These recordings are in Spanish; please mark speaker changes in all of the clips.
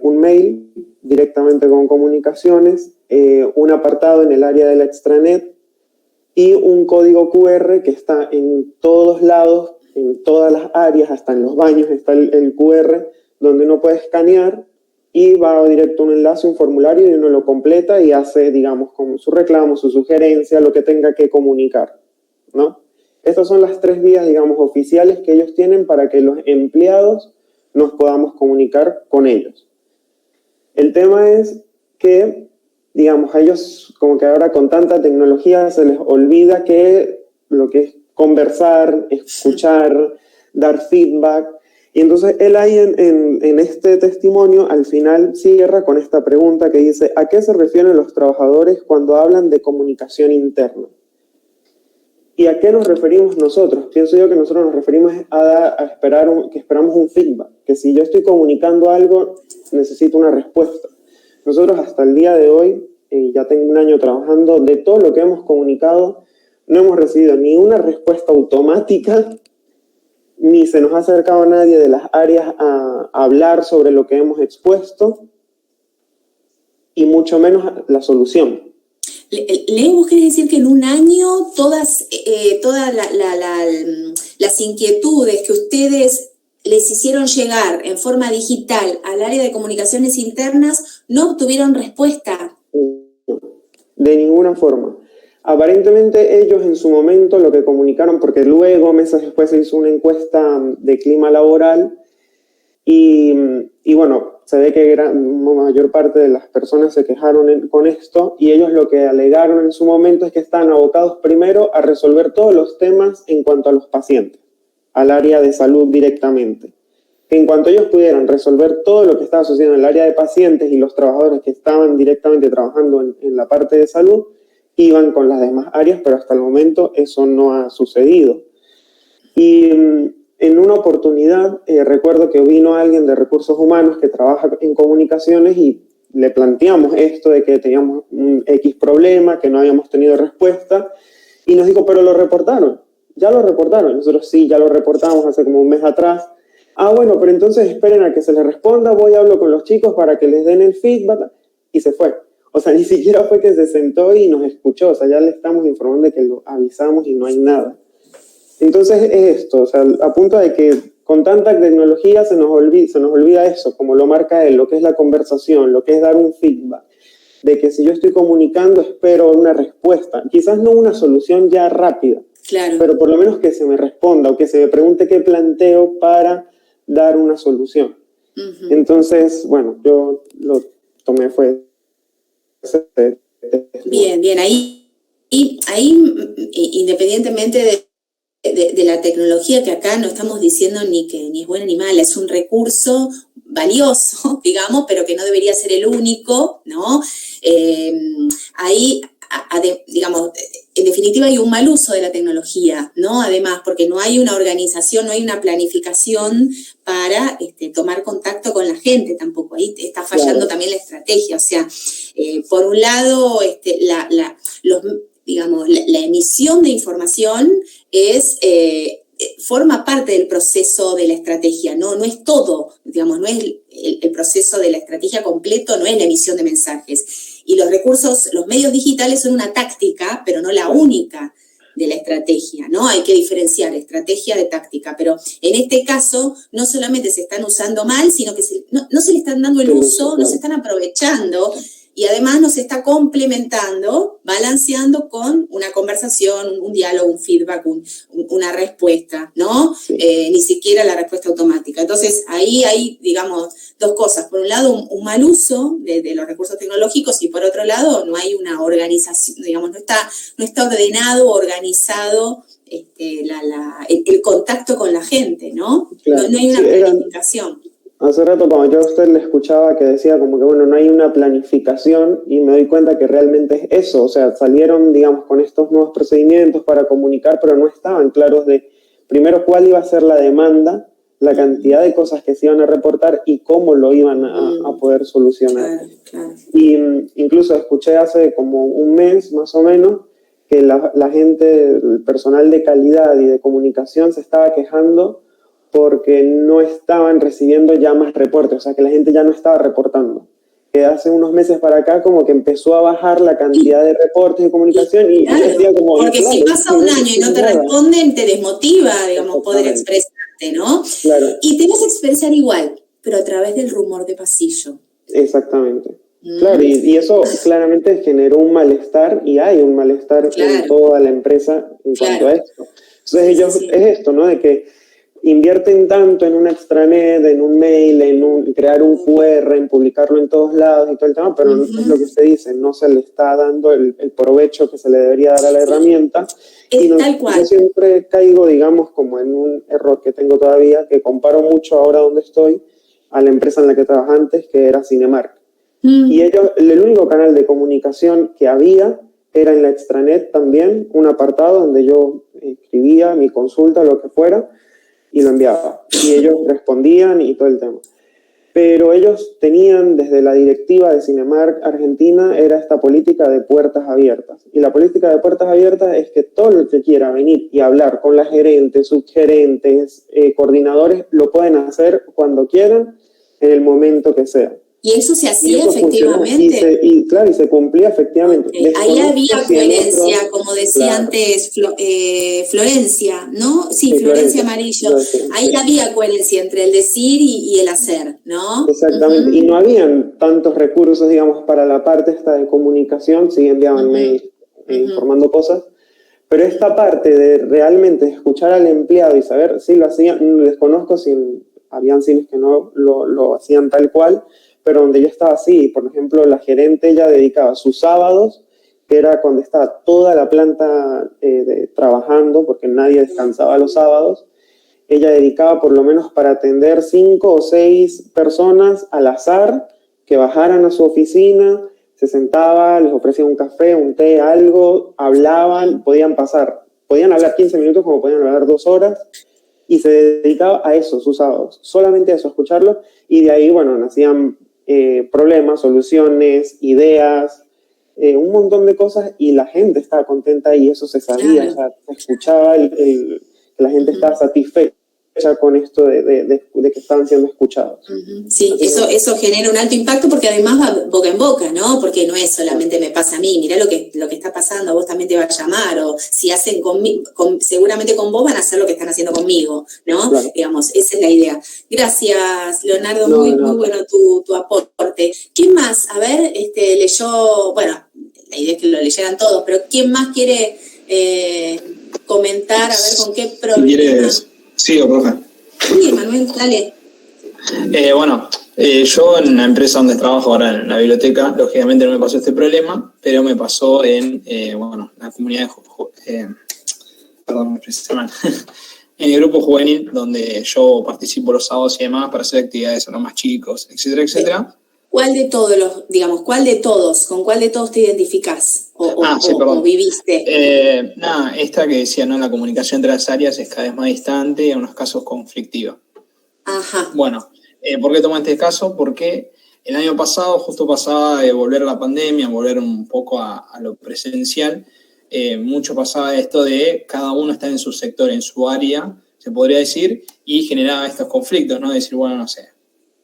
Speaker 1: un mail directamente con comunicaciones, un apartado en el área de la extranet y un código QR que está en todos lados, en todas las áreas, hasta en los baños está el QR, donde uno puede escanear y va directo a un enlace, un formulario, y uno lo completa y hace, digamos, como su reclamo, su sugerencia, lo que tenga que comunicar, ¿no? Estas son las 3 vías, digamos, oficiales que ellos tienen para que los empleados nos podamos comunicar con ellos. El tema es que, digamos, a ellos como que ahora con tanta tecnología se les olvida que lo que es conversar, escuchar, dar feedback. Y entonces él ahí en este testimonio al final cierra con esta pregunta que dice: ¿a qué se refieren los trabajadores cuando hablan de comunicación interna? ¿Y a qué nos referimos nosotros? Pienso yo que nosotros nos referimos a que esperamos un feedback, que si yo estoy comunicando algo, necesito una respuesta. Nosotros hasta el día de hoy, ya tengo un año trabajando, de todo lo que hemos comunicado, no hemos recibido ni una respuesta automática, ni se nos ha acercado nadie de las áreas a hablar sobre lo que hemos expuesto, y mucho menos la solución.
Speaker 2: Leo, ¿vos querés decir que en un año todas las inquietudes que ustedes les hicieron llegar en forma digital al área de comunicaciones internas no obtuvieron respuesta?
Speaker 1: De ninguna forma. Aparentemente ellos en su momento lo que comunicaron, porque luego, meses después, se hizo una encuesta de clima laboral y bueno, se ve que la mayor parte de las personas se quejaron con esto, y ellos lo que alegaron en su momento es que están abocados primero a resolver todos los temas en cuanto a los pacientes, al área de salud directamente. Que en cuanto ellos pudieran resolver todo lo que estaba sucediendo en el área de pacientes y los trabajadores que estaban directamente trabajando en la parte de salud, iban con las demás áreas, pero hasta el momento eso no ha sucedido. Y en una oportunidad recuerdo que vino alguien de recursos humanos que trabaja en comunicaciones y le planteamos esto de que teníamos un X problema, que no habíamos tenido respuesta, y nos dijo: pero lo reportaron, ya lo reportaron. Nosotros sí, ya lo reportamos hace como un mes atrás. Ah, bueno, pero entonces esperen a que se les responda, voy a hablar con los chicos para que les den el feedback, y se fue. O sea, ni siquiera fue que se sentó y nos escuchó, o sea, ya le estamos informando de que lo avisamos y no hay nada. Entonces es esto, o sea, a punto de que con tanta tecnología se nos olvida eso, como lo marca él, lo que es la conversación, lo que es dar un feedback, de que si yo estoy comunicando espero una respuesta, quizás no una solución ya rápida,
Speaker 2: claro,
Speaker 1: pero por lo menos que se me responda o que se me pregunte qué planteo para dar una solución. Uh-huh. Entonces, bueno, yo lo tomé fue...
Speaker 2: Bien, ahí independientemente de la tecnología, que acá no estamos diciendo ni es buena ni mala, es un recurso valioso, digamos, pero que no debería ser el único, ¿no? Ahí, digamos, en definitiva hay un mal uso de la tecnología, ¿no? Además, porque no hay una organización, no hay una planificación para tomar contacto con la gente tampoco. Ahí está fallando también la estrategia. O sea, por un lado, la emisión de información forma parte del proceso de la estrategia, no es todo, digamos, no es el proceso de la estrategia completo, no es la emisión de mensajes. Y los recursos, los medios digitales son una táctica, pero no la única de la estrategia, ¿no? Hay que diferenciar estrategia de táctica, pero en este caso no solamente se están usando mal, sino que no se le están dando el uso, no se están aprovechando, y además nos está complementando, balanceando con una conversación, un diálogo, un feedback, una respuesta, ¿no? Sí. Ni siquiera la respuesta automática. Entonces, ahí hay, digamos, dos cosas. Por un lado, un mal uso de los recursos tecnológicos, y por otro lado, no hay una organización, digamos, no está ordenado, organizado el contacto con la gente, ¿no? Claro. No hay una planificación.
Speaker 1: Hace rato cuando yo a usted le escuchaba que decía como que, bueno, no hay una planificación, y me doy cuenta que realmente es eso. O sea, salieron, digamos, con estos nuevos procedimientos para comunicar, pero no estaban claros de, primero, cuál iba a ser la demanda, la cantidad de cosas que se iban a reportar y cómo lo iban a poder solucionar. Claro. Y incluso escuché hace como un mes, más o menos, que la gente, el personal de calidad y de comunicación se estaba quejando porque no estaban recibiendo ya más reportes, o sea, que la gente ya no estaba reportando. Que hace unos meses para acá como que empezó a bajar la cantidad de reportes de comunicación y
Speaker 2: claro,
Speaker 1: yo decía como...
Speaker 2: porque
Speaker 1: claro,
Speaker 2: si pasa un año y no te responden, te desmotiva, digamos, poder expresarte, ¿no?
Speaker 1: Claro.
Speaker 2: Y te vas a expresar igual, pero a través del rumor de pasillo.
Speaker 1: Exactamente. Claro, y eso claramente generó un malestar, y hay un malestar en toda la empresa en cuanto a esto. Entonces ellos, es esto, ¿no? De que invierten tanto en una extranet, en un mail, en crear un QR, en publicarlo en todos lados y todo el tema, pero es lo que usted dice, no se le está dando el provecho que se le debería dar a la herramienta. Y
Speaker 2: tal cual.
Speaker 1: Yo siempre caigo, digamos, como en un error que tengo todavía, que comparo mucho ahora donde estoy a la empresa en la que trabajaba antes, que era Cinemark. Y ellos, el único canal de comunicación que había era en la extranet también, un apartado donde yo escribía mi consulta, lo que fuera, y lo enviaba. Y ellos respondían y todo el tema. Pero ellos tenían, desde la directiva de Cinemark Argentina, era esta política de puertas abiertas. Y la política de puertas abiertas es que todo el que quiera venir y hablar con las gerentes, subgerentes, coordinadores, lo pueden hacer cuando quieran, en el momento que sea.
Speaker 2: Y eso se hacía efectivamente.
Speaker 1: Y se cumplía efectivamente.
Speaker 2: Okay. Ahí había coherencia, como decía antes Florencia, ¿no? Sí, Florencia Amarillo. Ahí había coherencia entre el decir y el hacer, ¿no?
Speaker 1: Exactamente. Y no habían tantos recursos, digamos, para la parte esta de comunicación, sí enviaban mails informando cosas, pero esta parte de realmente escuchar al empleado y saber si lo hacían, desconozco si habían cines que no lo hacían tal cual, pero donde yo estaba así, por ejemplo, la gerente ella dedicaba sus sábados, que era cuando estaba toda la planta trabajando, porque nadie descansaba los sábados, ella dedicaba por lo menos para atender 5 o 6 personas al azar, que bajaran a su oficina, se sentaba, les ofrecía un café, un té, algo, hablaban, podían hablar 15 minutos como podían hablar 2 horas, y se dedicaba a eso, sus sábados, solamente a eso, a escucharlo, y de ahí, bueno, nacían problemas, soluciones, ideas, un montón de cosas, y la gente estaba contenta y eso se sabía, o sea, se escuchaba que la gente estaba satisfecha con esto de que estaban siendo escuchados.
Speaker 2: Sí, eso genera un alto impacto porque además va boca en boca, ¿no? Porque no es solamente me pasa a mí, mirá lo que está pasando, a vos también te va a llamar, o si hacen seguramente con vos van a hacer lo que están haciendo conmigo, ¿no? Claro. Digamos, esa es la idea. Gracias, Leonardo, muy bueno tu aporte. ¿Quién más? A ver, leyó, bueno, la idea es que lo leyeran todos, pero ¿quién más quiere comentar? A ver, ¿con qué problema?
Speaker 3: Si quieres, sigo, profe.
Speaker 2: Sí, Manuel, dale.
Speaker 3: Yo en la empresa donde trabajo ahora en la biblioteca, lógicamente no me pasó este problema, pero me pasó en la comunidad en el grupo juvenil donde yo participo los sábados y demás para hacer actividades a los más chicos, etcétera, etcétera.
Speaker 2: ¿Cuál de todos con cuál de todos te identificás o viviste?
Speaker 3: Esta que decía, ¿no? La comunicación entre las áreas es cada vez más distante y en unos casos conflictiva.
Speaker 2: Ajá.
Speaker 3: Bueno, ¿por qué tomo este caso? Porque el año pasado justo pasaba de volver a la pandemia, volver un poco a lo presencial. Mucho pasaba esto de cada uno está en su sector, en su área, se podría decir, y generaba estos conflictos, ¿no? Decir, bueno, no sé,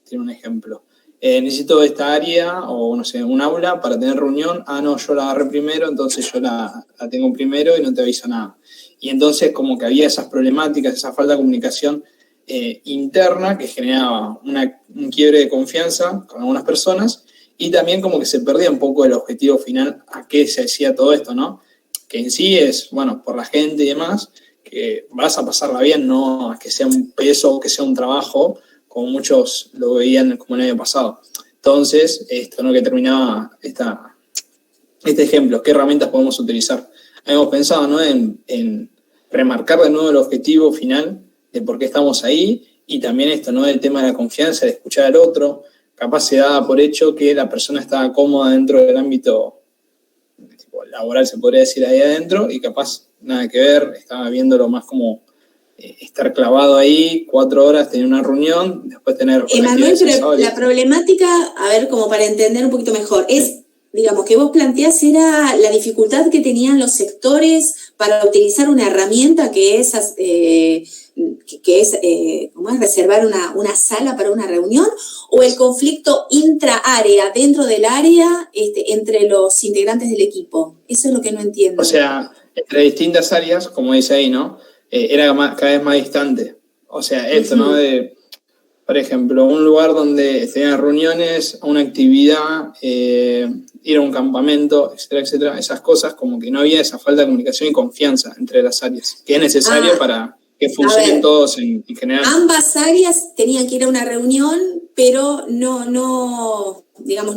Speaker 3: tiene un ejemplo. Necesito esta área o, no sé, un aula para tener reunión. No, yo la agarré primero, entonces yo la tengo primero y no te aviso nada. Y entonces como que había esas problemáticas, esa falta de comunicación interna que generaba un quiebre de confianza con algunas personas y también como que se perdía un poco el objetivo final a qué se hacía todo esto, ¿no? Que en sí es, bueno, por la gente y demás, que vas a pasarla bien, no a que sea un peso o que sea un trabajo, como muchos lo veían como el año pasado. Entonces, esto, ¿no? Que terminaba este ejemplo, ¿qué herramientas podemos utilizar? Habíamos pensado, ¿no? en remarcar de nuevo el objetivo final de por qué estamos ahí y también esto, ¿no? El tema de la confianza, de escuchar al otro, capaz se daba por hecho que la persona estaba cómoda dentro del ámbito laboral, se podría decir, ahí adentro, y capaz nada que ver, estaba viéndolo más como estar clavado ahí 4 horas, tener una reunión, después tener...
Speaker 2: Manuel, pero la problemática, a ver, como para entender un poquito mejor, es digamos, que vos planteás era la dificultad que tenían los sectores para utilizar una herramienta que es ¿cómo es? Reservar una sala para una reunión, o el conflicto intra-área, dentro del área, entre los integrantes del equipo. Eso es lo que no entiendo.
Speaker 3: O sea, entre distintas áreas, como dice ahí, ¿no? Era cada vez más distante. O sea, esto, ¿no? De, por ejemplo, un lugar donde tenían reuniones, una actividad, ir a un campamento, etcétera, etcétera. Esas cosas, como que no había esa falta de comunicación y confianza entre las áreas, que es necesario para que funcionen todos en general.
Speaker 2: Ambas áreas tenían que ir a una reunión, pero no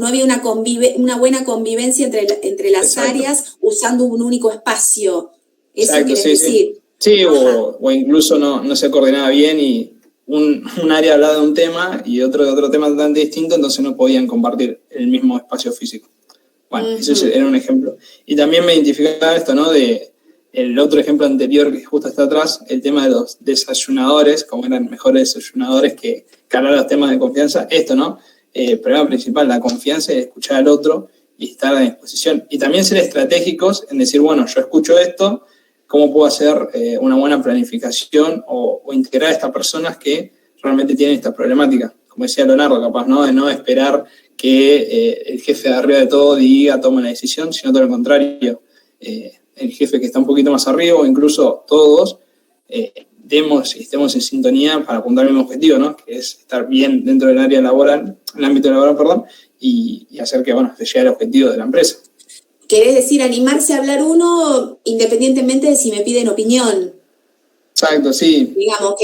Speaker 2: había una buena convivencia entre las áreas usando un único espacio. Eso quiere decir.
Speaker 3: Sí, o incluso no se coordinaba bien y un área hablaba de un tema y otro de otro tema totalmente distinto, entonces no podían compartir el mismo espacio físico. Bueno, eso era un ejemplo. Y también me identificaba esto, ¿no? El otro ejemplo anterior que justo está atrás, el tema de los desayunadores, como eran mejores desayunadores que hablar los temas de confianza. Esto, ¿no? El problema principal, la confianza y escuchar al otro y estar a disposición. Y también ser estratégicos en decir, bueno, yo escucho esto, ¿cómo puedo hacer una buena planificación o integrar a estas personas que realmente tienen esta problemática? Como decía Leonardo, capaz, ¿no? De no esperar que el jefe de arriba de todo tome la decisión, sino todo lo contrario. El jefe que está un poquito más arriba o incluso todos estemos en sintonía para apuntar al mismo objetivo, ¿no? Que es estar bien dentro del área laboral, el ámbito laboral, perdón, y hacer que, se llegue al objetivo de la empresa.
Speaker 2: ¿Querés decir animarse a hablar uno independientemente de si me piden opinión?
Speaker 3: Exacto, sí.
Speaker 2: Digamos,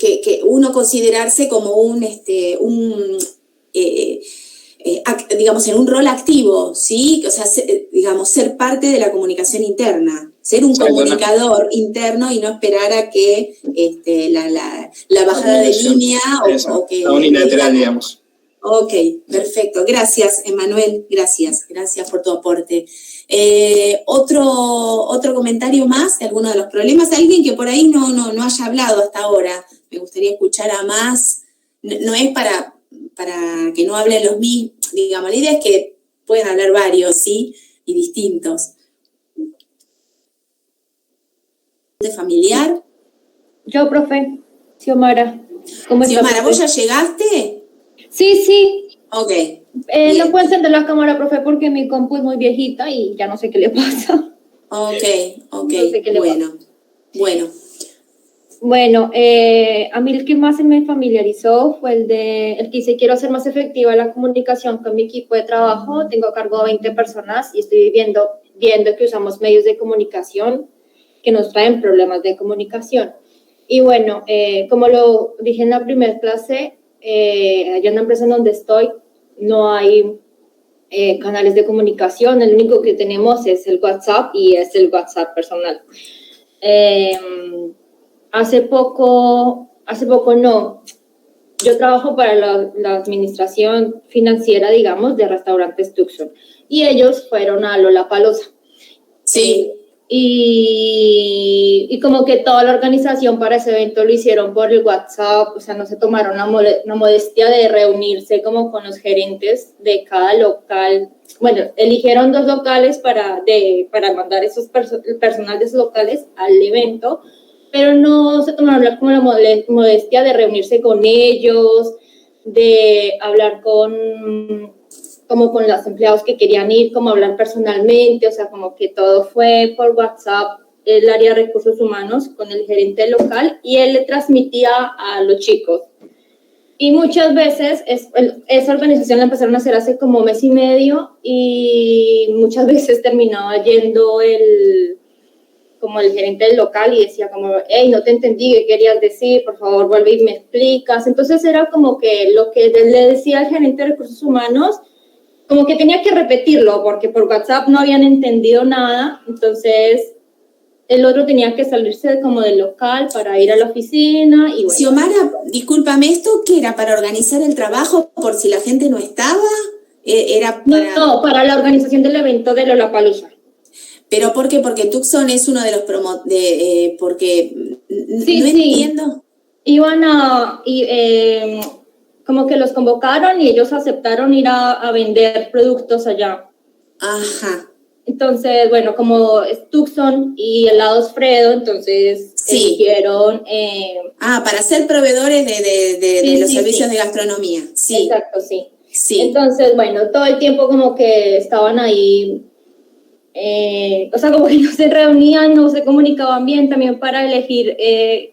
Speaker 2: que uno considerarse como digamos, en un rol activo, ¿sí? O sea, ser parte de la comunicación interna, ser un comunicador interno y no esperar a que la bajada de línea o que...
Speaker 3: La unilateral, digamos.
Speaker 2: Ok, perfecto. Gracias, Emanuel. Gracias por tu aporte. Otro comentario más de alguno de los problemas. Alguien que por ahí no haya hablado hasta ahora. Me gustaría escuchar a más. No es para que no hablen los mismos, digamos, la idea es que pueden hablar varios, ¿sí? Y distintos. ¿De familiar?
Speaker 4: Yo, profe. Xiomara.
Speaker 2: ¿Cómo estás? Xiomara, ¿vos ya llegaste?
Speaker 4: Sí.
Speaker 2: Ok.
Speaker 4: No puedo encender la cámara, profe, porque mi compu es muy viejita y ya no sé qué le pasa.
Speaker 2: Ok.
Speaker 4: No sé qué le pasa.
Speaker 2: Bueno.
Speaker 4: Bueno, a mí el que más se me familiarizó fue el que dice: quiero hacer más efectiva la comunicación con mi equipo de trabajo, tengo a cargo 20 personas y estoy viendo que usamos medios de comunicación que nos traen problemas de comunicación. Y bueno, como lo dije en la primera clase, allá en la empresa en donde estoy no hay canales de comunicación, el único que tenemos es el WhatsApp y es el WhatsApp personal. Hace poco no. Yo trabajo para la administración financiera, digamos, de restaurantes Tucson. Y ellos fueron a Lollapalooza.
Speaker 2: Sí.
Speaker 4: Y como que toda la organización para ese evento lo hicieron por el WhatsApp, o sea, no se tomaron la modestia de reunirse como con los gerentes de cada local. Bueno, eligieron 2 locales para mandar el personal de esos locales al evento, pero no se tomaron como la modestia de reunirse con ellos, de hablar con los empleados que querían ir, como hablar personalmente, o sea, como que todo fue por WhatsApp, el área de recursos humanos con el gerente local, y él le transmitía a los chicos. Y muchas veces esa organización la empezaron a hacer hace como 1 mes y medio, y muchas veces terminaba yendo el gerente del local y decía como: hey, no te entendí, ¿qué querías decir? Por favor, vuelve y me explicas. Entonces era como que lo que le decía al gerente de recursos humanos, como que tenía que repetirlo, porque por WhatsApp no habían entendido nada. Entonces el otro tenía que salirse como del local para ir a la oficina. Y bueno.
Speaker 2: Xiomara, discúlpame, ¿esto qué era? ¿Para organizar el trabajo por si la gente no estaba? ¿Era para...
Speaker 4: No, para la organización del evento de Lollapalooza.
Speaker 2: ¿Pero por qué? Porque Tucson es uno de los porque
Speaker 4: sí,
Speaker 2: no entiendo.
Speaker 4: Iban como que los convocaron y ellos aceptaron ir a vender productos allá.
Speaker 2: Ajá.
Speaker 4: Entonces, bueno, como es Tucson y el lado es Fredo, entonces eligieron...
Speaker 2: para ser proveedores de los servicios de gastronomía. Sí.
Speaker 4: Exacto, sí.
Speaker 2: Sí.
Speaker 4: Entonces, bueno, todo el tiempo como que estaban ahí, o sea, como que no se reunían, no se comunicaban bien, también para elegir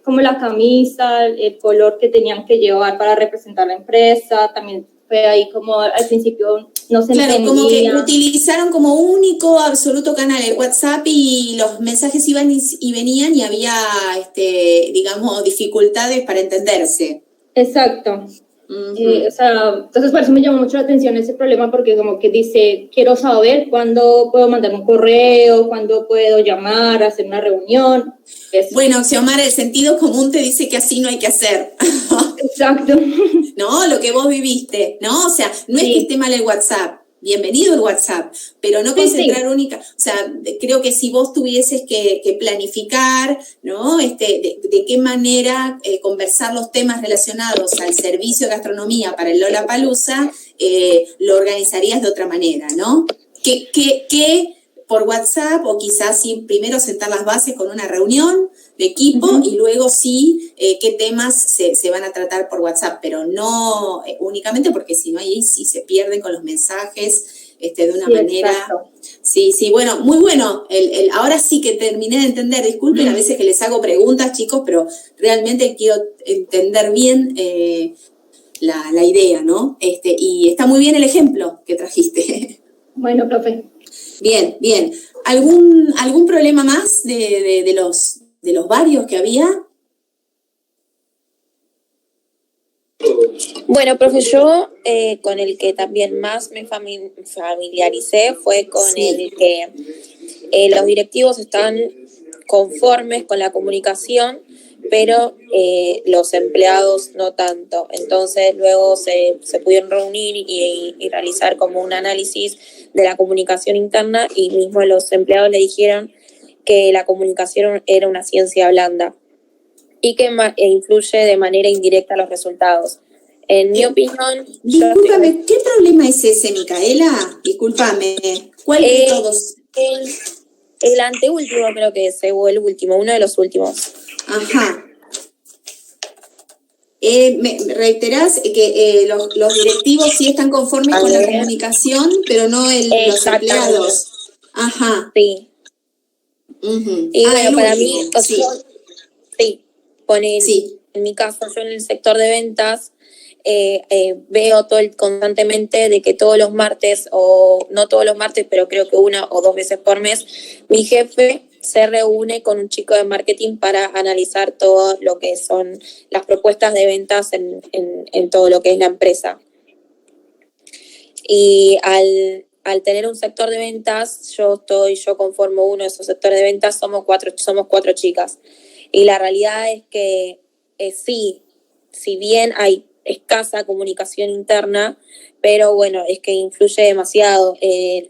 Speaker 4: como la camisa, el color que tenían que llevar para representar la empresa, también fue ahí como al principio no se entendía.
Speaker 2: Claro, como que utilizaron como único absoluto canal el WhatsApp y los mensajes iban y venían y había, digamos, dificultades para entenderse.
Speaker 4: Exacto.
Speaker 2: Uh-huh.
Speaker 4: O sea, entonces por eso me llamó mucho la atención ese problema, porque como que dice, quiero saber cuándo puedo mandar un correo, cuándo puedo llamar, hacer una reunión. Eso.
Speaker 2: Bueno, Xiomara, el sentido común te dice que así no hay que hacer.
Speaker 4: Exacto.
Speaker 2: No, lo que vos viviste, ¿no? O sea, no es que esté mal el WhatsApp, bienvenido el WhatsApp, pero no concentrar única, o sea, creo que si vos tuvieses que planificar, ¿no? De qué manera conversar los temas relacionados al servicio de gastronomía para el Lollapalooza, lo organizarías de otra manera, ¿no? Que por WhatsApp, o quizás sí, primero sentar las bases con una reunión de equipo, uh-huh, y luego sí qué temas se van a tratar por WhatsApp, pero no únicamente, porque si no ahí sí se pierden con los mensajes de una manera.
Speaker 4: Exacto.
Speaker 2: Sí, bueno, muy bueno. Ahora sí que terminé de entender, disculpen, a veces que les hago preguntas, chicos, pero realmente quiero entender bien la idea, ¿no? Y está muy bien el ejemplo que trajiste.
Speaker 4: Bueno, profe.
Speaker 2: Bien. ¿Algún problema más de los varios que había?
Speaker 5: Bueno, profe, yo con el que también más me familiaricé fue con el que los directivos están conformes con la comunicación, pero los empleados no tanto. Entonces luego se pudieron reunir y realizar como un análisis de la comunicación interna, y mismo los empleados le dijeron que la comunicación era una ciencia blanda y que influye de manera indirecta a los resultados. En mi opinión...
Speaker 2: Discúlpame, ¿qué problema es ese, Micaela? Discúlpame. ¿Cuál de todos?
Speaker 5: El anteúltimo creo que es, o el último, uno de los últimos.
Speaker 2: Ajá. ¿Me reiterás que los directivos sí están conformes con la comunicación, pero no los empleados? Ajá.
Speaker 5: Sí.
Speaker 2: Uh-huh.
Speaker 5: Y bueno, para mí, en mi caso, yo en el sector de ventas veo constantemente de que todos los martes, o no todos los martes, pero creo que 1 o 2 veces por mes, mi jefe se reúne con un chico de marketing para analizar todo lo que son las propuestas de ventas en todo lo que es la empresa. Y al tener un sector de ventas, yo conformo uno de esos sectores de ventas, somos cuatro chicas. Y la realidad es que si bien hay escasa comunicación interna, pero bueno, es que influye demasiado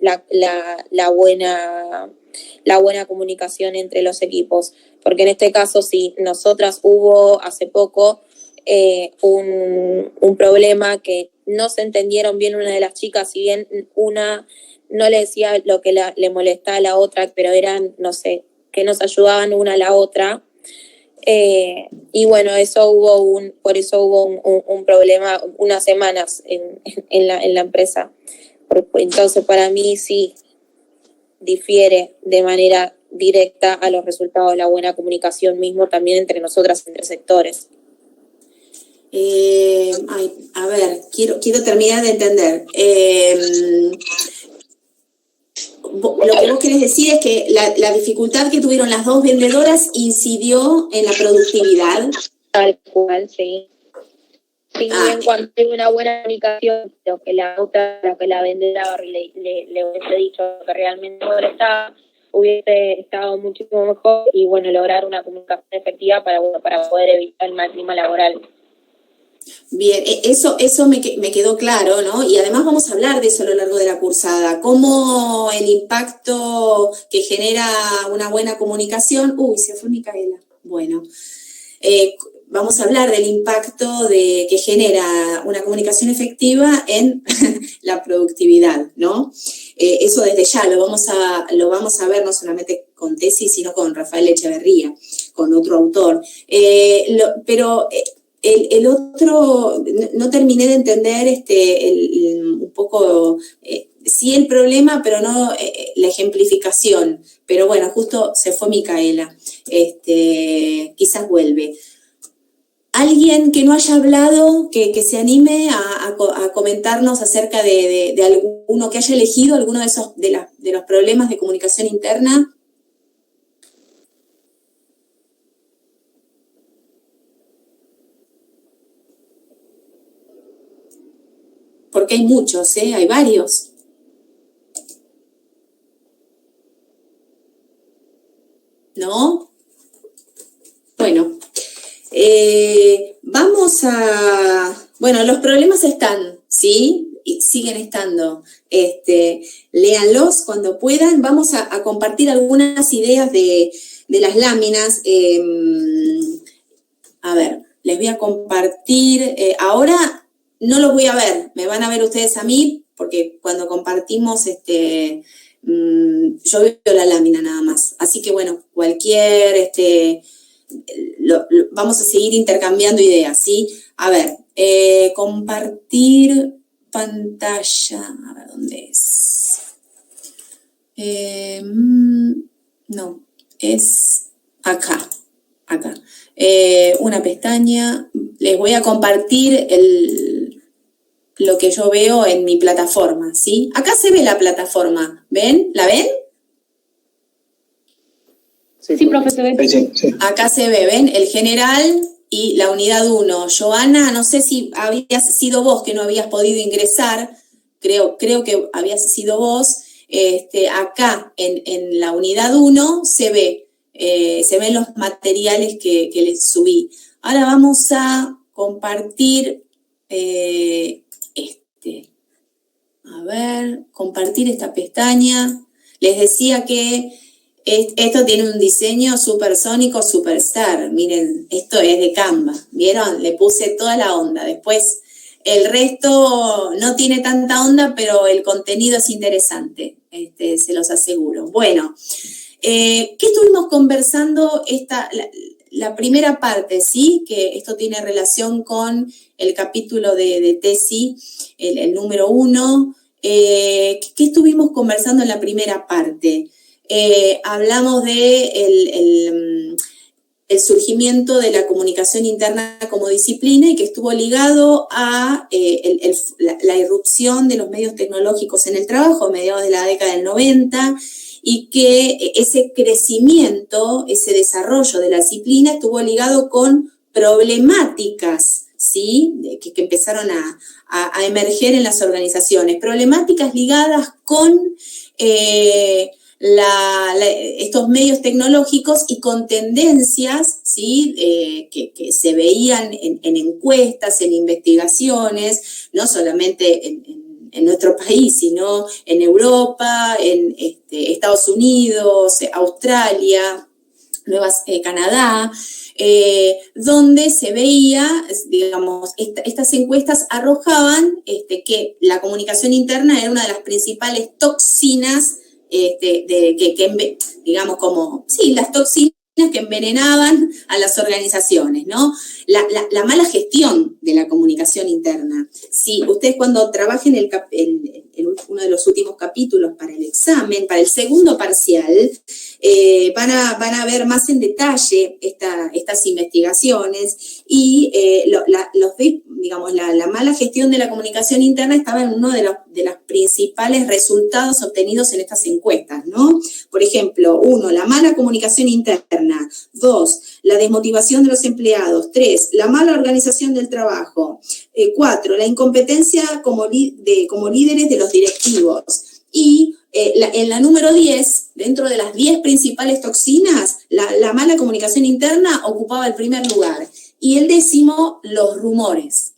Speaker 5: la buena comunicación entre los equipos, porque en este caso nosotras hubo hace poco un problema que no se entendieron bien una de las chicas, si bien una no le decía lo que le molestaba a la otra, pero eran, no sé, que nos ayudaban una a la otra. Y bueno, por eso hubo un problema unas semanas en la empresa. Entonces, para mí sí difiere de manera directa a los resultados de la buena comunicación mismo, también entre nosotras, entre sectores.
Speaker 2: A ver, quiero terminar de entender. Lo que vos querés decir es que la dificultad que tuvieron las dos vendedoras incidió en la productividad.
Speaker 5: Tal cual, sí. Sí, en cuanto hay una buena comunicación, lo que la vendedora le hubiese dicho que realmente molestaba, hubiese estado muchísimo mejor, y bueno, lograr una comunicación efectiva para poder evitar el mal clima laboral.
Speaker 2: Bien, eso me quedó claro, ¿no? Y además vamos a hablar de eso a lo largo de la cursada, cómo el impacto que genera una buena comunicación... Uy, se fue Micaela. Bueno, vamos a hablar del impacto que genera una comunicación efectiva en la productividad, ¿no? Eso desde ya lo vamos a ver no solamente con Tesi, sino con Rafael Echeverría, con otro autor. Pero el otro, no terminé de entender un poco, sí el problema, pero no la ejemplificación. Pero bueno, justo se fue Micaela, quizás vuelve. Alguien que no haya hablado, que se anime a comentarnos acerca de alguno, que haya elegido alguno de los problemas de comunicación interna. Porque hay muchos, hay varios. ¿No? Bueno. Vamos a... Bueno, los problemas están, ¿sí? Y siguen estando. Léanlos cuando puedan. Vamos a compartir algunas ideas de las láminas. A ver, les voy a compartir. Ahora no los voy a ver. Me van a ver ustedes a mí, porque cuando compartimos, yo veo la lámina nada más. Así que, bueno, cualquier... vamos a seguir intercambiando ideas, ¿sí? A ver, compartir pantalla, a ver, ¿dónde es? No, es acá. Una pestaña, les voy a compartir lo que yo veo en mi plataforma, ¿sí? Acá se ve la plataforma, ¿ven? ¿La ven?
Speaker 4: Sí, profesor.
Speaker 3: Sí.
Speaker 2: Acá se ve, ¿ven? El general y la unidad 1. Joana, no sé si habías sido vos que no habías podido ingresar, creo que habías sido vos. Acá en la unidad 1 se ven los materiales que les subí. Ahora vamos a compartir A ver, compartir esta pestaña. Les decía que esto tiene un diseño supersónico superstar. Miren, esto es de Canva. ¿Vieron? Le puse toda la onda. Después, el resto no tiene tanta onda, pero el contenido es interesante. Se los aseguro. Bueno, ¿qué estuvimos conversando? La primera parte, ¿sí? Que esto tiene relación con el capítulo de Tesi, el número 1. ¿Qué estuvimos conversando en la primera parte? Hablamos de el surgimiento de la comunicación interna como disciplina y que estuvo ligado a la irrupción de los medios tecnológicos en el trabajo a mediados de la década del 90 y que ese crecimiento, ese desarrollo de la disciplina estuvo ligado con problemáticas, ¿sí? que empezaron a emerger en las organizaciones, problemáticas ligadas con estos medios tecnológicos y con tendencias, ¿sí? que se veían en encuestas, en investigaciones, no solamente en nuestro país, sino en Europa, en Estados Unidos, Australia, Canadá, donde se veía, digamos, estas encuestas arrojaban que la comunicación interna era una de las principales toxinas digamos, como, sí, las toxinas que envenenaban a las organizaciones, ¿no? La mala gestión de la comunicación interna. Si ustedes cuando trabajen uno de los últimos capítulos para el examen, para el segundo parcial, van a ver más en detalle estas investigaciones y digamos, la mala gestión de la comunicación interna estaba en uno de los principales resultados obtenidos en estas encuestas, ¿no? Por ejemplo, 1, la mala comunicación interna. 2, la desmotivación de los empleados. 3, la mala organización del trabajo. 4, la incompetencia como líderes de los directivos. Y en la número 10, dentro de las 10 principales toxinas, la mala comunicación interna ocupaba el primer lugar. Y el 10º, los rumores,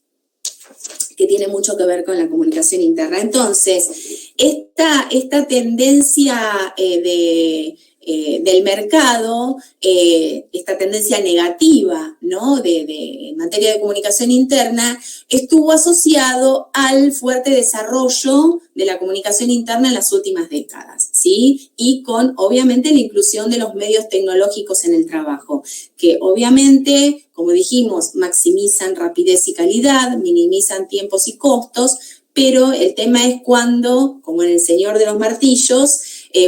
Speaker 2: que tiene mucho que ver con la comunicación interna. Entonces, esta tendencia de del mercado, esta tendencia negativa, ¿no? En materia de comunicación interna, estuvo asociado al fuerte desarrollo de la comunicación interna en las últimas décadas, ¿sí? Y con, obviamente, la inclusión de los medios tecnológicos en el trabajo, que obviamente, como dijimos, maximizan rapidez y calidad, minimizan tiempos y costos, pero el tema es cuando, como en El Señor de los Martillos,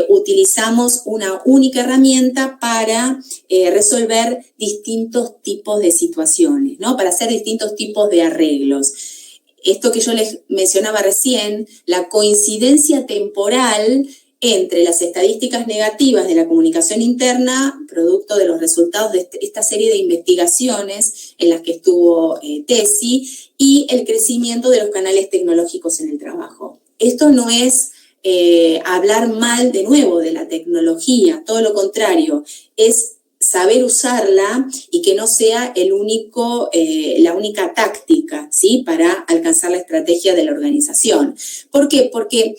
Speaker 2: utilizamos una única herramienta para resolver distintos tipos de situaciones, ¿no? Para hacer distintos tipos de arreglos. Esto que yo les mencionaba recién, la coincidencia temporal entre las estadísticas negativas de la comunicación interna, producto de los resultados de esta serie de investigaciones en las que estuvo TESI, y el crecimiento de los canales tecnológicos en el trabajo. Esto no es hablar mal de nuevo de la tecnología, todo lo contrario, es saber usarla y que no sea la única táctica, ¿sí? Para alcanzar la estrategia de la organización. ¿Por qué? Porque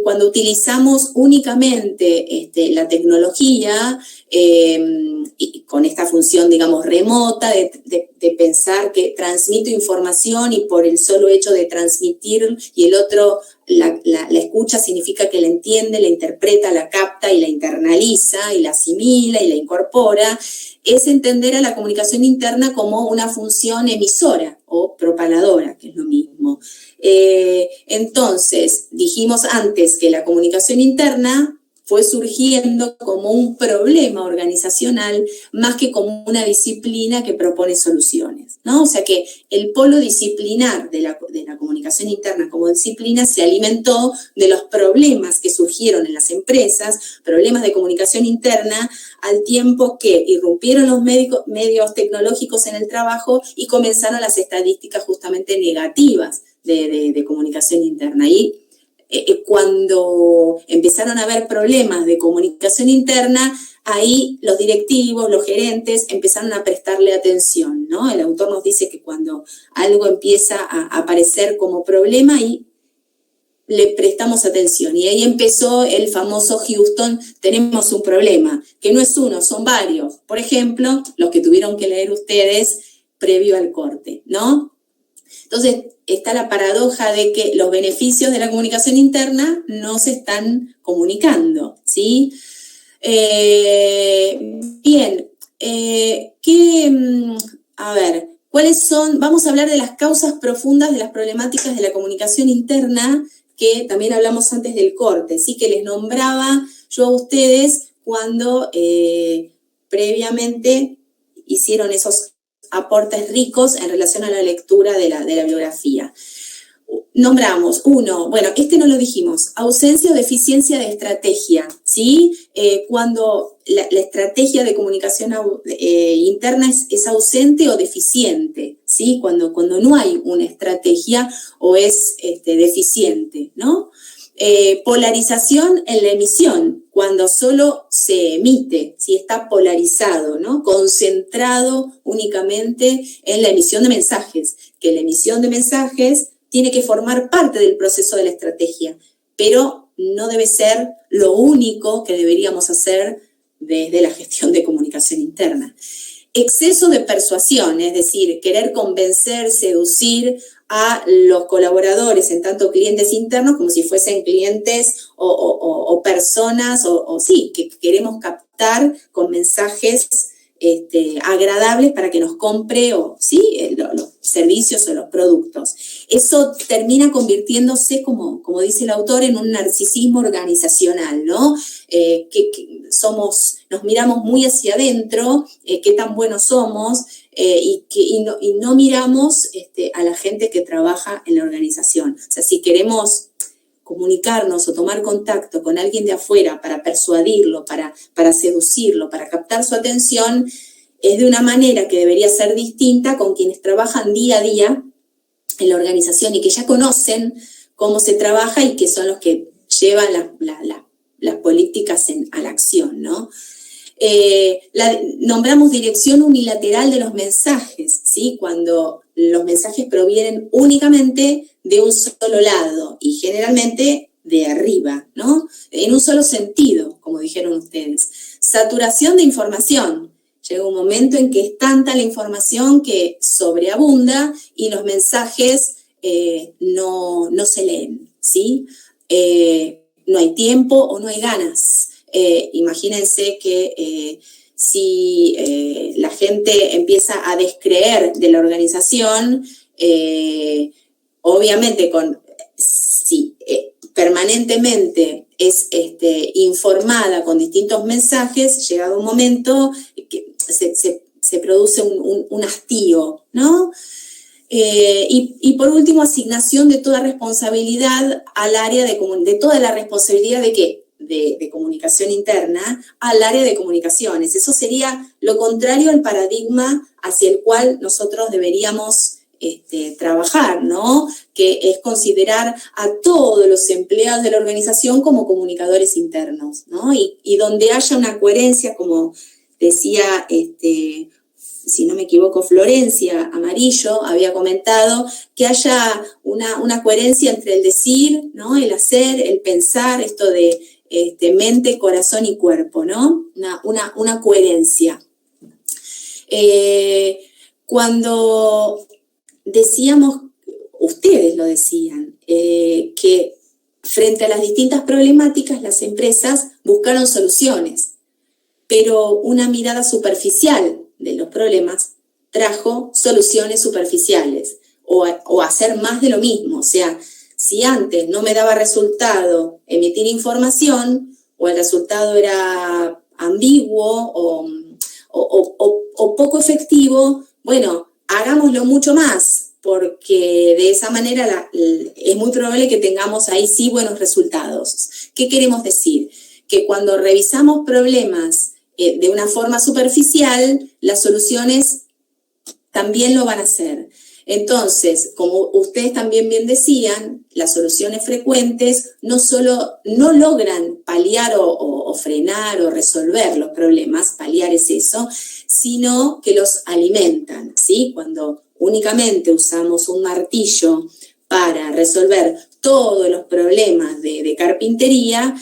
Speaker 2: cuando utilizamos únicamente la tecnología y con esta función, digamos, remota de pensar que transmito información y por el solo hecho de transmitir y el otro la escucha significa que la entiende, la interpreta, la capta y la internaliza y la asimila y la incorpora, es entender a la comunicación interna como una función emisora o propaladora, que es lo mismo. Entonces, dijimos antes que la comunicación interna fue surgiendo como un problema organizacional más que como una disciplina que propone soluciones, ¿no? O sea que el polo disciplinar de la comunicación interna como disciplina se alimentó de los problemas que surgieron en las empresas, problemas de comunicación interna, al tiempo que irrumpieron los medios tecnológicos en el trabajo y comenzaron las estadísticas justamente negativas de comunicación interna. Y cuando empezaron a haber problemas de comunicación interna, ahí los directivos, los gerentes empezaron a prestarle atención, ¿no? El autor nos dice que cuando algo empieza a aparecer como problema, ahí le prestamos atención. Y ahí empezó el famoso Houston, tenemos un problema, que no es uno, son varios. Por ejemplo, los que tuvieron que leer ustedes previo al corte, ¿no? Entonces, está la paradoja de que los beneficios de la comunicación interna no se están comunicando, ¿sí? Bien, ¿cuáles son? Vamos a hablar de las causas profundas de las problemáticas de la comunicación interna, que también hablamos antes del corte, ¿sí? Que les nombraba yo a ustedes cuando previamente hicieron esos aportes ricos en relación a la lectura de la biografía. Nombramos, uno, bueno, no lo dijimos, ausencia o deficiencia de estrategia, ¿sí? Cuando la estrategia de comunicación interna es ausente o deficiente, ¿sí? Cuando no hay una estrategia o es deficiente, ¿no? Polarización en la emisión, cuando solo se emite, si está polarizado, ¿no? Concentrado únicamente en la emisión de mensajes, que la emisión de mensajes tiene que formar parte del proceso de la estrategia, pero no debe ser lo único que deberíamos hacer desde la gestión de comunicación interna. Exceso de persuasión, es decir, querer convencer, seducir a los colaboradores, en tanto clientes internos, como si fuesen clientes o personas, sí, que queremos captar con mensajes agradables para que nos compre los servicios o los productos. Eso termina convirtiéndose, como dice el autor, en un narcisismo organizacional, ¿no? Nos miramos muy hacia adentro, qué tan buenos somos, y no miramos a la gente que trabaja en la organización. O sea, si queremos comunicarnos o tomar contacto con alguien de afuera para persuadirlo, para seducirlo, para captar su atención, es de una manera que debería ser distinta con quienes trabajan día a día en la organización y que ya conocen cómo se trabaja y que son los que llevan las políticas a la acción, ¿no? Nombramos dirección unilateral de los mensajes, ¿sí? Cuando los mensajes provienen únicamente de un solo lado y generalmente de arriba, ¿no? En un solo sentido, como como dijeron ustedes. Saturación de información. Llega un momento en que es tanta la información que sobreabunda y los mensajes no se leen, ¿sí? No hay tiempo o no hay ganas. Imagínense que si la gente empieza a descreer de la organización, obviamente si permanentemente es informada con distintos mensajes, llegado un momento que se produce un hastío, ¿no? Y por último, asignación de toda responsabilidad al área de toda la responsabilidad ¿de qué? De comunicación interna al área de comunicaciones. Eso sería lo contrario al paradigma hacia el cual nosotros deberíamos trabajar, ¿no? Que es considerar a todos los empleados de la organización como comunicadores internos, ¿no? Y donde haya una coherencia, como decía, si no me equivoco, Florencia Amarillo había comentado, que haya una coherencia entre el decir, ¿no? El hacer, el pensar, esto de mente, corazón y cuerpo, ¿no? Una coherencia. Cuando decíamos, ustedes lo decían, que frente a las distintas problemáticas las empresas buscaron soluciones, pero una mirada superficial de los problemas trajo soluciones superficiales o hacer más de lo mismo. O sea, si antes no me daba resultado emitir información o el resultado era ambiguo o poco efectivo, bueno, hagámoslo mucho más, porque de esa manera es muy probable que tengamos ahí sí buenos resultados. ¿Qué queremos decir? Que cuando revisamos problemas de una forma superficial, las soluciones también lo van a hacer. Entonces, como ustedes también bien decían, las soluciones frecuentes no logran paliar o frenar o resolver los problemas, paliar es eso, sino que los alimentan, ¿sí? Cuando únicamente usamos un martillo para resolver todos los problemas de carpintería,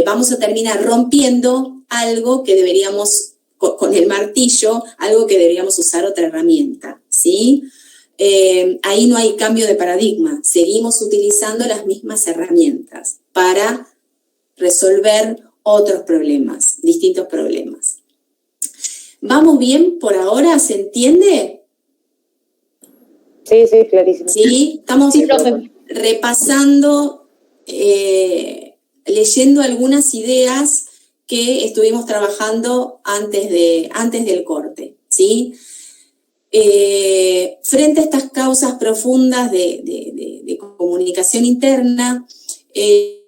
Speaker 2: vamos a terminar rompiendo algo que deberíamos, con el martillo, algo que deberíamos usar otra herramienta, ¿sí? Ahí no hay cambio de paradigma, seguimos utilizando las mismas herramientas para resolver otros problemas, distintos problemas. ¿Vamos bien por ahora? ¿Se entiende?
Speaker 6: Sí, clarísimo.
Speaker 2: Sí, estamos repasando, leyendo algunas ideas que estuvimos trabajando antes del corte, ¿sí? Frente a estas causas profundas de comunicación interna, ¿qué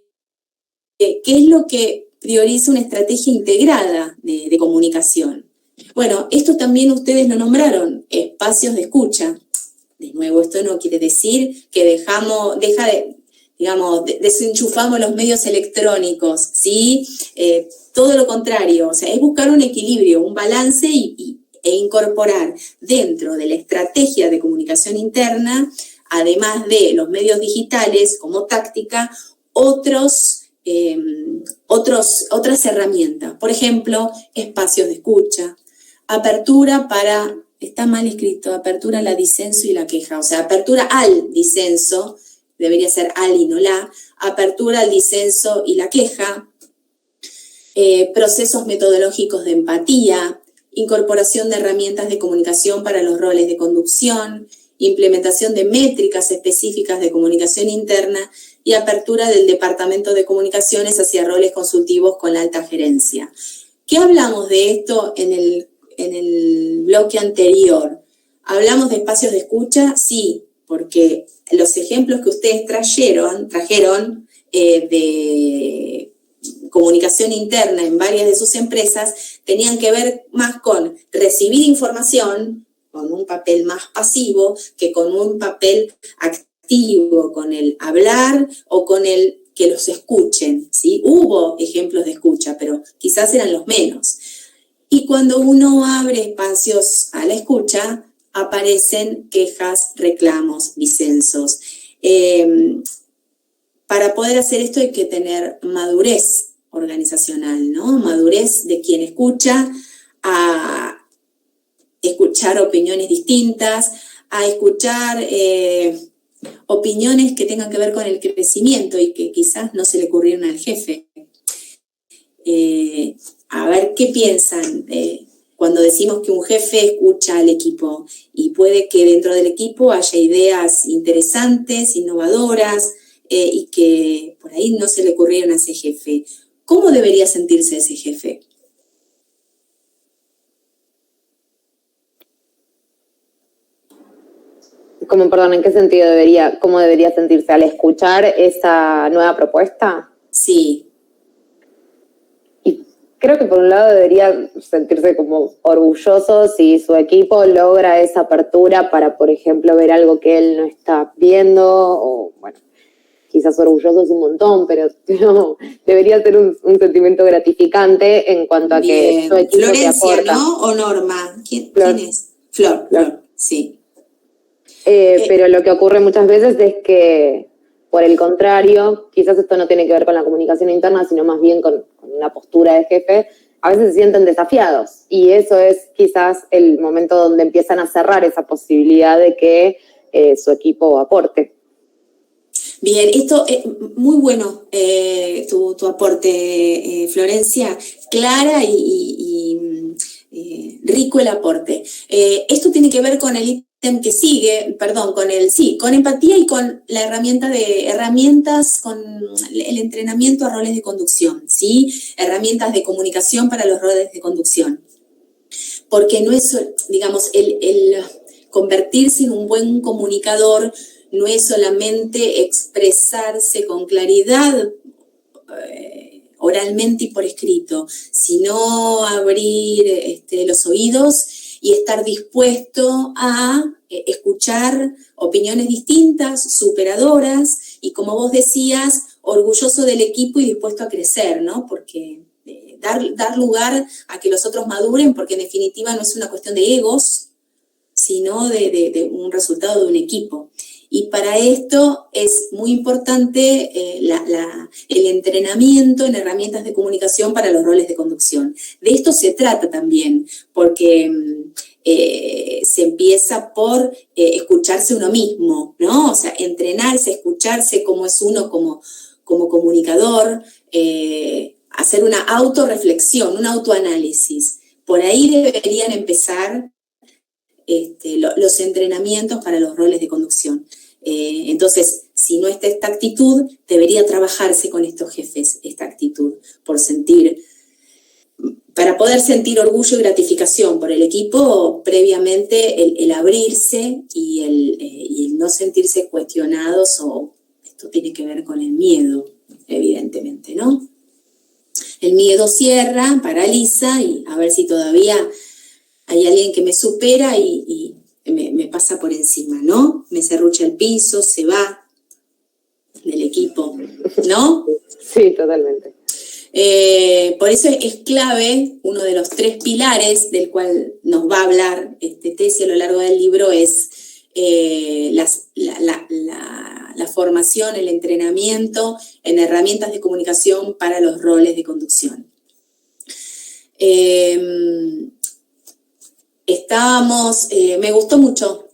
Speaker 2: es lo que prioriza una estrategia integrada de comunicación? Bueno, esto también ustedes lo nombraron, espacios de escucha. De nuevo, esto no quiere decir que desenchufamos los medios electrónicos, ¿sí? Todo lo contrario, o sea, es buscar un equilibrio, un balance e incorporar dentro de la estrategia de comunicación interna, además de los medios digitales como táctica, otras herramientas. Por ejemplo, espacios de escucha, apertura para, está mal escrito, apertura a la disenso y la queja, o sea, apertura al disenso, debería ser al y no la, apertura al disenso y la queja, procesos metodológicos de empatía, incorporación de herramientas de comunicación para los roles de conducción, implementación de métricas específicas de comunicación interna y apertura del departamento de comunicaciones hacia roles consultivos con alta gerencia. ¿Qué hablamos de esto en el bloque anterior? ¿Hablamos de espacios de escucha? Sí, porque los ejemplos que ustedes trajeron de comunicación interna en varias de sus empresas tenían que ver más con recibir información, con un papel más pasivo, que con un papel activo, con el hablar o con el que los escuchen, ¿sí? Hubo ejemplos de escucha, pero quizás eran los menos. Y cuando uno abre espacios a la escucha, aparecen quejas, reclamos, disensos. Para poder hacer esto hay que tener madurez organizacional, ¿no? Madurez de quien escucha, a escuchar opiniones distintas, a escuchar opiniones que tengan que ver con el crecimiento y que quizás no se le ocurrieron al jefe. A ver qué piensan cuando decimos que un jefe escucha al equipo, y puede que dentro del equipo haya ideas interesantes, innovadoras, y que por ahí no se le ocurrieron a ese jefe. ¿Cómo debería sentirse ese jefe?
Speaker 6: Perdón, ¿en qué sentido cómo debería sentirse al escuchar esa nueva propuesta?
Speaker 2: Sí.
Speaker 6: Y creo que por un lado debería sentirse como orgulloso si su equipo logra esa apertura para, por ejemplo, ver algo que él no está viendo, o bueno, quizás orgulloso es un montón, pero no, debería ser un sentimiento gratificante en cuanto a que su equipo
Speaker 2: Florencia,
Speaker 6: te aporta.
Speaker 2: ¿no? ¿O Norma? ¿Quién es? Flor, sí.
Speaker 6: Pero lo que ocurre muchas veces es que, por el contrario, quizás esto no tiene que ver con la comunicación interna, sino más bien con una postura de jefe, a veces se sienten desafiados, y eso es quizás el momento donde empiezan a cerrar esa posibilidad de que su equipo aporte.
Speaker 2: Bien, esto es muy bueno, tu aporte, Florencia, clara y rico el aporte. Esto tiene que ver con el ítem que sigue, con empatía y con la herramientas, con el entrenamiento a roles de conducción, ¿sí? Herramientas de comunicación para los roles de conducción. Porque no es, digamos, el convertirse en un buen comunicador no es solamente expresarse con claridad oralmente y por escrito, sino abrir los oídos y estar dispuesto a escuchar opiniones distintas, superadoras, y como vos decías, orgulloso del equipo y dispuesto a crecer, ¿no? Porque dar lugar a que los otros maduren, porque en definitiva no es una cuestión de egos, sino de un resultado de un equipo. Y para esto es muy importante el entrenamiento en herramientas de comunicación para los roles de conducción. De esto se trata también, porque se empieza por escucharse uno mismo, ¿no? O sea, entrenarse, escucharse cómo es uno como comunicador, hacer una autorreflexión, un autoanálisis. Por ahí deberían empezar los entrenamientos para los roles de conducción. Entonces, si no está esta actitud, debería trabajarse con estos jefes esta actitud, para poder sentir orgullo y gratificación por el equipo, previamente el abrirse y el no sentirse cuestionados, o esto tiene que ver con el miedo, evidentemente, ¿no? El miedo cierra, paraliza, y a ver si todavía hay alguien que me supera y me pasa por encima, ¿no? Me serrucha el piso, se va del equipo, ¿no?
Speaker 6: Sí, totalmente.
Speaker 2: Por eso es clave, uno de los 3 pilares del cual nos va a hablar Tessy a lo largo del libro, es la formación, el entrenamiento en herramientas de comunicación para los roles de conducción. Me gustó mucho,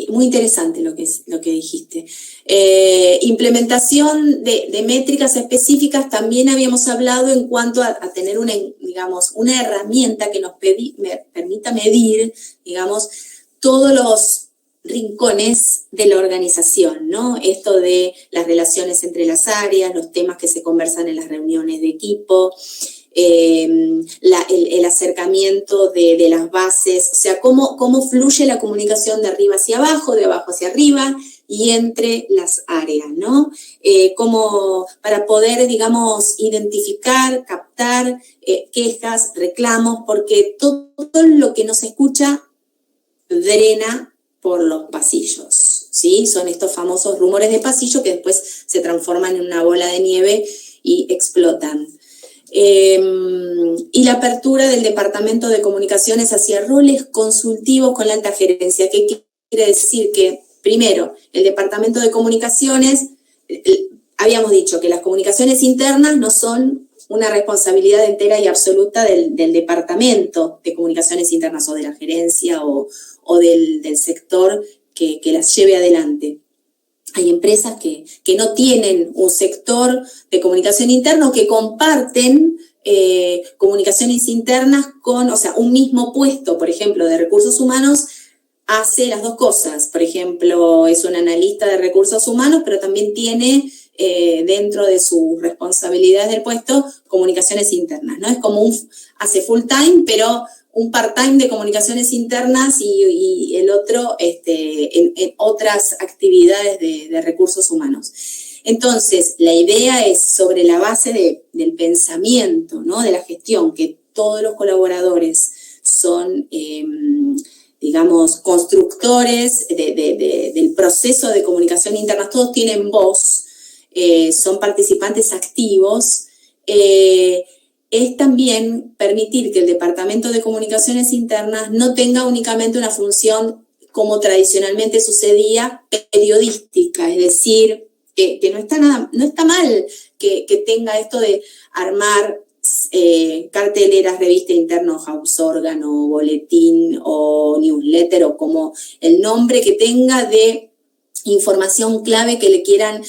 Speaker 2: muy interesante lo que dijiste. Implementación de métricas específicas, también habíamos hablado en cuanto a tener una herramienta que nos permita medir, digamos, todos los rincones de la organización, ¿no? Esto de las relaciones entre las áreas, los temas que se conversan en las reuniones de equipo, el acercamiento de las bases, o sea, cómo fluye la comunicación de arriba hacia abajo, de abajo hacia arriba y entre las áreas, ¿no? Para poder, digamos, identificar, captar quejas, reclamos, porque todo lo que no se escucha drena por los pasillos, ¿sí? Son estos famosos rumores de pasillo que después se transforman en una bola de nieve y explotan. Y la apertura del Departamento de Comunicaciones hacia roles consultivos con la alta gerencia. ¿Qué quiere decir? Que, primero, el Departamento de Comunicaciones, habíamos dicho que las comunicaciones internas no son una responsabilidad entera y absoluta del Departamento de Comunicaciones Internas o de la gerencia o del sector que las lleve adelante. Hay empresas que no tienen un sector de comunicación interna o que comparten comunicaciones internas con, o sea, un mismo puesto, por ejemplo, de recursos humanos, hace las dos cosas. Por ejemplo, es un analista de recursos humanos, pero también tiene dentro de sus responsabilidades del puesto comunicaciones internas, ¿no? Es como hace full time, pero un part-time de comunicaciones internas y el otro en otras actividades de recursos humanos. Entonces, la idea es sobre la base del pensamiento, ¿no? De la gestión, que todos los colaboradores son, digamos, constructores del proceso de comunicación interna, todos tienen voz, son participantes activos, es también permitir que el Departamento de Comunicaciones Internas no tenga únicamente una función, como tradicionalmente sucedía, periodística, es decir, que no está mal que tenga esto de armar carteleras, revista interna, house organ, o boletín, o newsletter, o como el nombre que tenga de información clave que quieran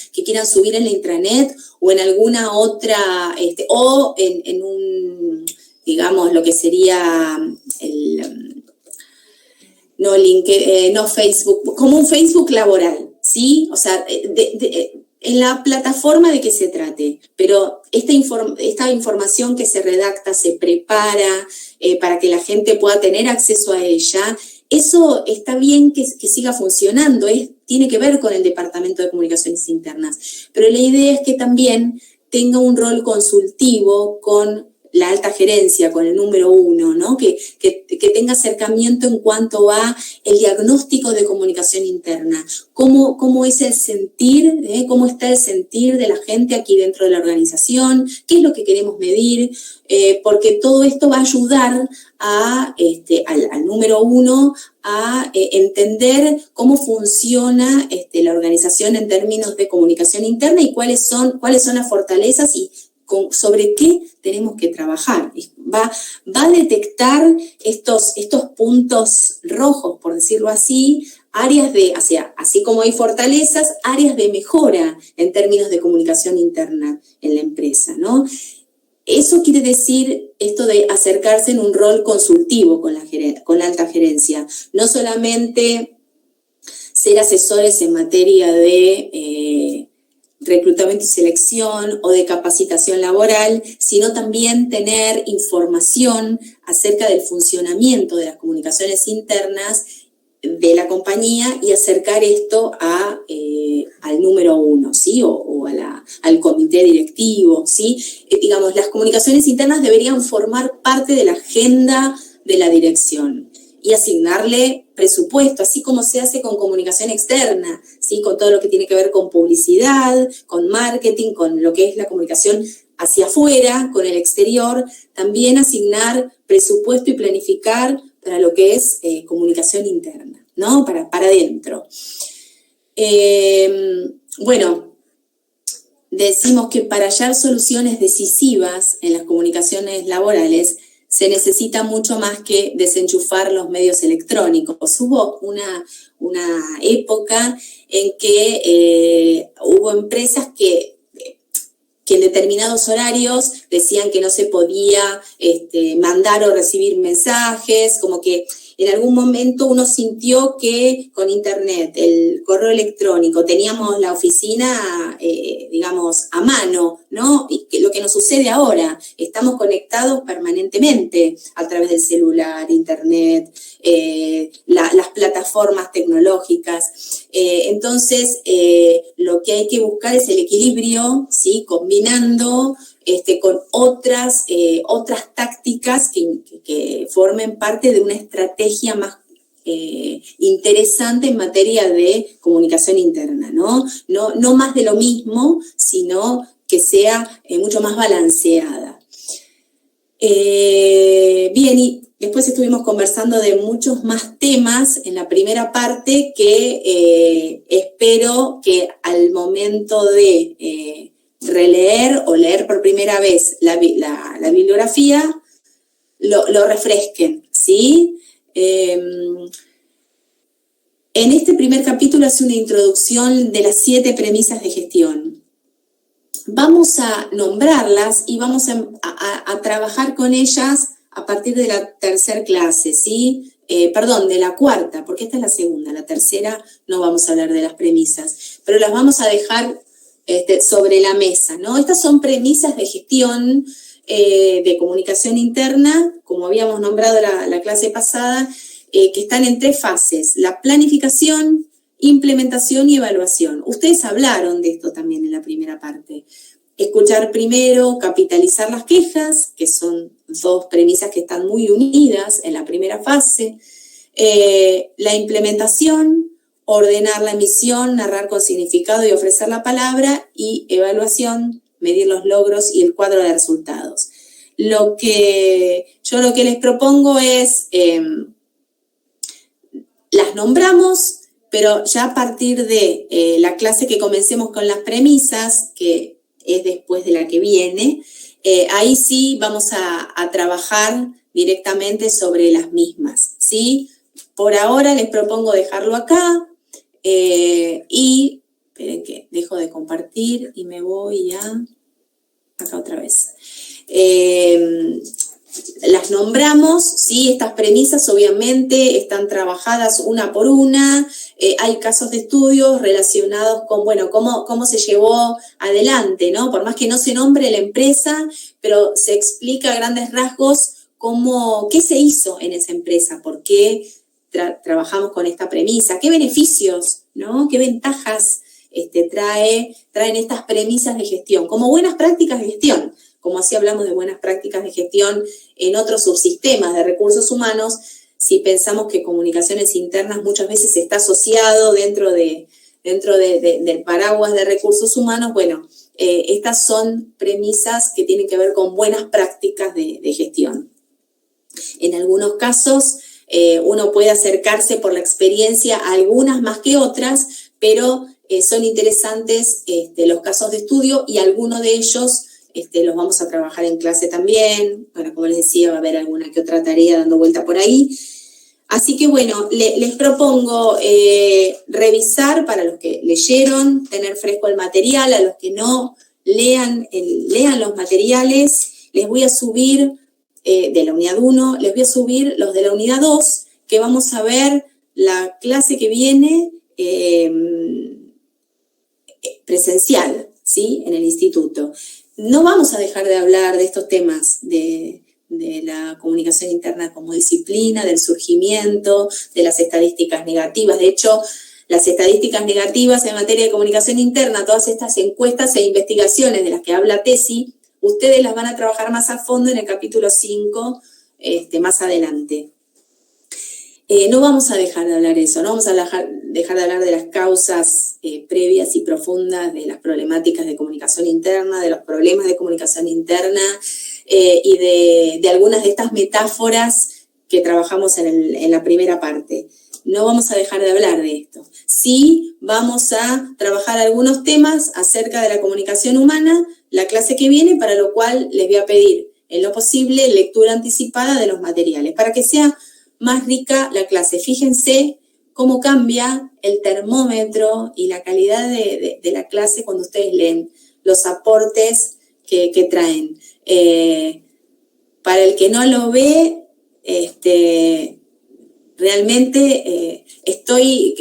Speaker 2: subir en la intranet o en alguna otra, o en un, digamos, lo que sería no Facebook, como un Facebook laboral, ¿sí? O sea, en la plataforma de que se trate, pero esta información que se redacta, se prepara para que la gente pueda tener acceso a ella, eso está bien que siga funcionando, tiene que ver con el Departamento de Comunicaciones Internas, pero la idea es que también tenga un rol consultivo con la alta gerencia, con el número 1, ¿no? Que tenga acercamiento en cuanto a el diagnóstico de comunicación interna, cómo es el sentir, cómo está el sentir de la gente aquí dentro de la organización, qué es lo que queremos medir, porque todo esto va a ayudar al número 1 a entender cómo funciona la organización en términos de comunicación interna y cuáles son las fortalezas y sobre qué tenemos que trabajar. Va a detectar estos puntos rojos, por decirlo así, áreas así como hay fortalezas, áreas de mejora en términos de comunicación interna en la empresa, ¿no? Eso quiere decir esto de acercarse en un rol consultivo con la alta gerencia, no solamente ser asesores en materia de reclutamiento y selección o de capacitación laboral, sino también tener información acerca del funcionamiento de las comunicaciones internas de la compañía y acercar esto al número 1, ¿sí? o al comité directivo, ¿sí? Digamos, las comunicaciones internas deberían formar parte de la agenda de la dirección y asignarle presupuesto, así como se hace con comunicación externa, ¿sí? Con todo lo que tiene que ver con publicidad, con marketing, con lo que es la comunicación hacia afuera, con el exterior, también asignar presupuesto y planificar para lo que es comunicación interna, ¿no? Para adentro. Bueno, decimos que para hallar soluciones decisivas en las comunicaciones laborales se necesita mucho más que desenchufar los medios electrónicos. Hubo una época en que hubo empresas que en determinados horarios decían que no se podía mandar o recibir mensajes, como que en algún momento uno sintió que con internet, el correo electrónico, teníamos la oficina, digamos, a mano, ¿no? Y lo que nos sucede ahora, estamos conectados permanentemente a través del celular, internet, las plataformas tecnológicas. Entonces, lo que hay que buscar es el equilibrio, ¿sí? Combinando con otras tácticas que formen parte de una estrategia más interesante en materia de comunicación interna, ¿no? No más de lo mismo, sino que sea mucho más balanceada. Bien, y después estuvimos conversando de muchos más temas en la primera parte que espero que al momento de releer o leer por primera vez la bibliografía, lo refresquen, ¿sí? En este primer capítulo hace una introducción de las 7 premisas de gestión. Vamos a nombrarlas y vamos a trabajar con ellas a partir de la tercera clase, ¿sí? De la cuarta, porque esta es la segunda, la tercera no vamos a hablar de las premisas, pero las vamos a dejar sobre la mesa, ¿no? Estas son premisas de gestión de comunicación interna, como habíamos nombrado la clase pasada, que están en 3 fases: la planificación, implementación y evaluación. Ustedes hablaron de esto también en la primera parte. Escuchar primero, capitalizar las quejas, que son 2 premisas que están muy unidas en la primera fase. La implementación, ordenar la misión, narrar con significado y ofrecer la palabra. Y evaluación, medir los logros y el cuadro de resultados. Lo que les propongo es, las nombramos, pero ya a partir de la clase que comencemos con las premisas, que es después de la que viene, ahí sí vamos a trabajar directamente sobre las mismas, ¿sí? Por ahora les propongo dejarlo acá y, esperen que dejo de compartir y me voy acá otra vez. Las nombramos, ¿sí? Estas premisas obviamente están trabajadas una por una. Hay casos de estudios relacionados con, bueno, cómo se llevó adelante, ¿no? Por más que no se nombre la empresa, pero se explica a grandes rasgos qué se hizo en esa empresa, por qué trabajamos con esta premisa, qué beneficios, ¿no? Qué ventajas traen estas premisas de gestión, como buenas prácticas de gestión. Como así hablamos de buenas prácticas de gestión en otros subsistemas de recursos humanos, si pensamos que comunicaciones internas muchas veces está asociado dentro del paraguas de recursos humanos, bueno, estas son premisas que tienen que ver con buenas prácticas de gestión. En algunos casos, uno puede acercarse por la experiencia a algunas más que otras, pero son interesantes los casos de estudio y algunos de ellos los vamos a trabajar en clase también. Bueno, como les decía, va a haber alguna que otra tarea dando vuelta por ahí. Así que bueno, les propongo revisar para los que leyeron, tener fresco el material. A los que no lean los materiales, les voy a subir de la unidad 1, les voy a subir los de la unidad 2, que vamos a ver la clase que viene presencial, ¿sí? En el instituto. No vamos a dejar de hablar de estos temas de la comunicación interna como disciplina, del surgimiento, de las estadísticas negativas. De hecho, las estadísticas negativas en materia de comunicación interna, todas estas encuestas e investigaciones de las que habla TESI, ustedes las van a trabajar más a fondo en el capítulo 5, más adelante. No vamos a dejar de hablar de eso, no vamos a dejar de hablar de las causas previas y profundas de las problemáticas de comunicación interna, de los problemas de comunicación interna y de algunas de estas metáforas que trabajamos en la primera parte. No vamos a dejar de hablar de esto. Sí vamos a trabajar algunos temas acerca de la comunicación humana la clase que viene, para lo cual les voy a pedir, en lo posible, lectura anticipada de los materiales, para que sea más rica la clase. Fíjense cómo cambia el termómetro y la calidad de la clase cuando ustedes leen los aportes que traen. Para el que no lo ve, realmente estoy,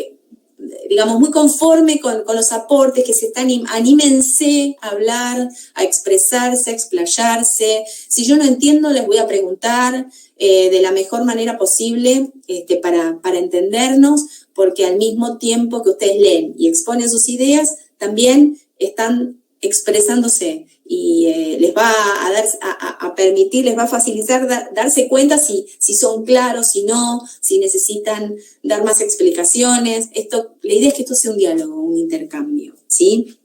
Speaker 2: digamos, muy conforme con los aportes que se están. Anímense a hablar, a expresarse, a explayarse. Si yo no entiendo, les voy a preguntar de la mejor manera posible para entendernos, porque al mismo tiempo que ustedes leen y exponen sus ideas, también están expresándose y les va a permitir, les va a facilitar darse cuenta si son claros, si no, si necesitan dar más explicaciones. La idea es que esto sea un diálogo, un intercambio, ¿sí?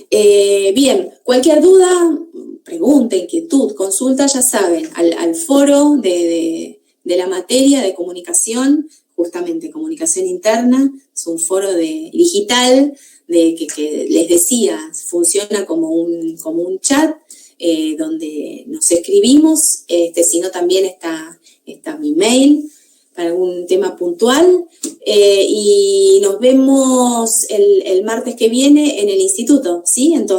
Speaker 2: Bien, cualquier duda, pregunta, inquietud, consulta, ya saben, al foro de la materia de comunicación, justamente comunicación interna, es un foro digital que les decía, funciona como un chat donde nos escribimos, sino también está mi mail para algún tema puntual, y nos vemos el martes que viene en el instituto, ¿sí? Entonces,